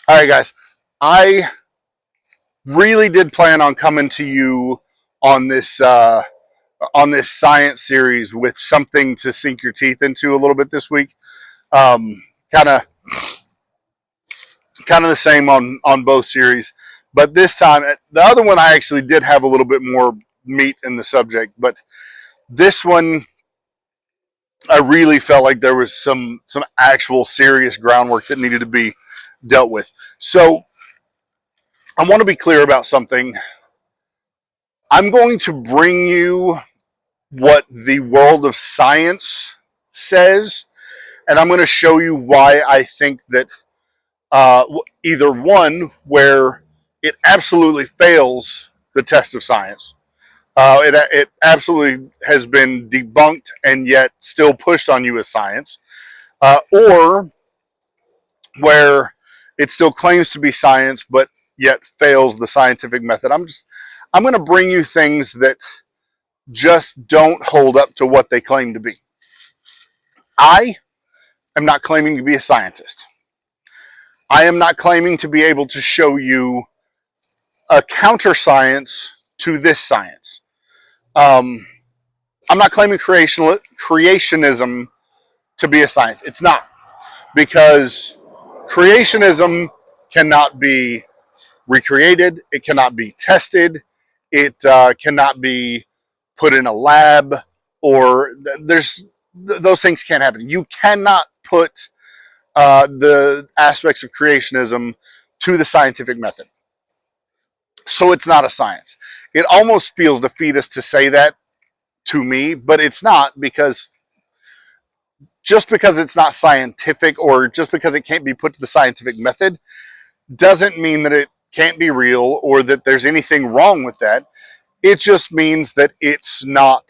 All right, guys. I really did plan on coming to you on this science series with something to sink your teeth into a little bit this week. Um, kind of kind of the same on both series, but this time the other one I actually did have a little bit more meat in the subject, but this one I really felt like there was some actual serious groundwork that needed to be dealt with. So I want to be clear about something. I'm going to bring you what the world of science says, and I'm going to show you why I think that either one, where it absolutely fails the test of science, it absolutely has been debunked and yet still pushed on you as science, or where it still claims to be science but yet fails the scientific method. I'm going to bring you things that just don't hold up to what they claim to be. I am not claiming to be a scientist. I am not claiming to be able to show you a counter science to this science. Um, I'm not claiming creationism to be a science. It's not, because creationism cannot be recreated. It cannot be tested. It cannot be put in a lab, or those things can't happen. You cannot put the aspects of creationism to the scientific method. So it's not a science. It almost feels defeatist to say that to me, but it's not, because just because it's not scientific, or just because it can't be put to the scientific method, doesn't mean that it can't be real or that there's anything wrong with that. It just means that it's not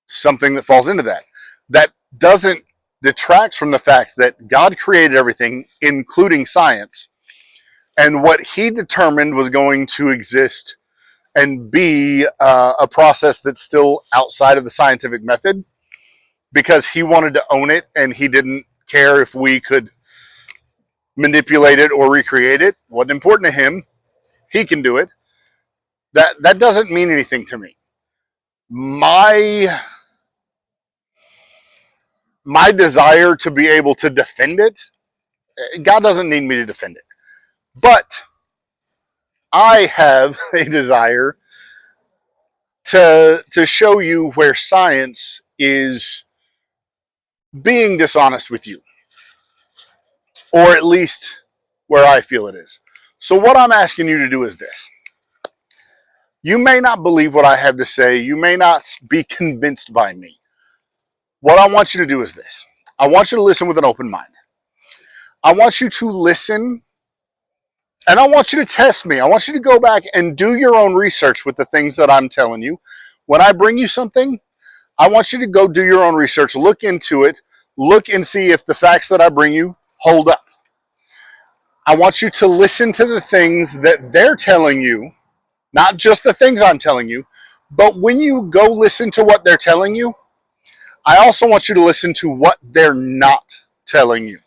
something that falls into that. That doesn't detract from the fact that God created everything, including science, and what he determined was going to exist and be a process that's still outside of the scientific method, because he wanted to own it and he didn't care if we could manipulate it or recreate it. Wasn't important to him. He can do it. That doesn't mean anything to me. My desire to be able to defend it, God doesn't need me to defend it. But I have a desire to show you where science is being dishonest with you, or at least where I feel it is. So what I'm asking you to do is this. You may not believe what I have to say. You may not be convinced by me. What I want you to do is this. I want you to listen with an open mind. I want you to listen, and I want you to test me. I want you to go back and do your own research with the things that I'm telling you. When I bring you something, I want you to go do your own research, look into it, look and see if the facts that I bring you hold up. I want you to listen to the things that they're telling you, not just the things I'm telling you, but when you go listen to what they're telling you, I also want you to listen to what they're not telling you.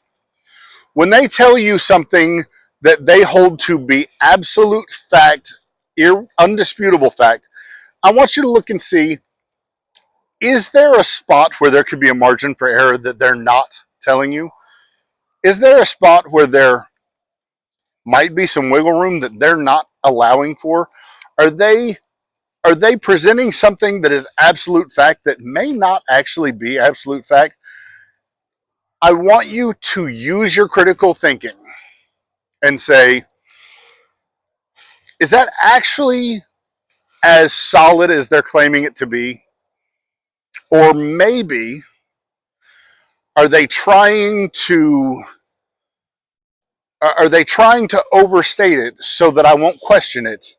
When they tell you something that they hold to be absolute fact, undisputable fact, I want you to look and see, is there a spot where there could be a margin for error that they're not telling you? Is there a spot where there might be some wiggle room that they're not allowing for? Are they presenting something that is absolute fact that may not actually be absolute fact? I want you to use your critical thinking and say, is that actually as solid as they're claiming it to be? Or maybe are they trying to overstate it so that I won't question it,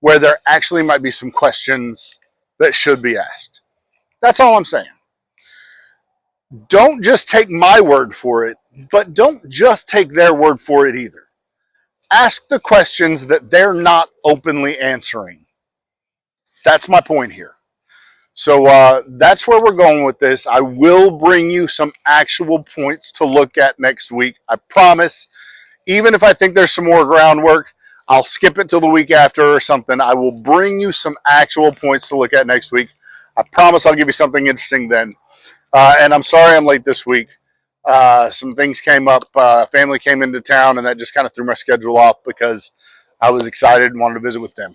where there actually might be some questions that should be asked? That's all I'm saying. Don't just take my word for it, but don't just take their word for it either. Ask the questions that they're not openly answering. That's my point here. So that's where we're going with this. I will bring you some actual points to look at next week. I promise. Even if I think there's some more groundwork, I'll skip it till the week after or something. I will bring you some actual points to look at next week. I promise I'll give you something interesting then. And I'm sorry I'm late this week. Some things came up. Family came into town, and that just kind of threw my schedule off because I was excited and wanted to visit with them.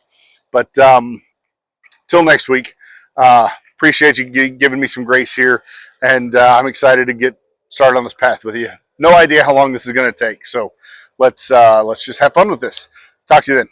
But till next week, appreciate you giving me some grace here, and I'm excited to get started on this path with you. No idea how long this is going to take, so let's just have fun with this. Talk to you then.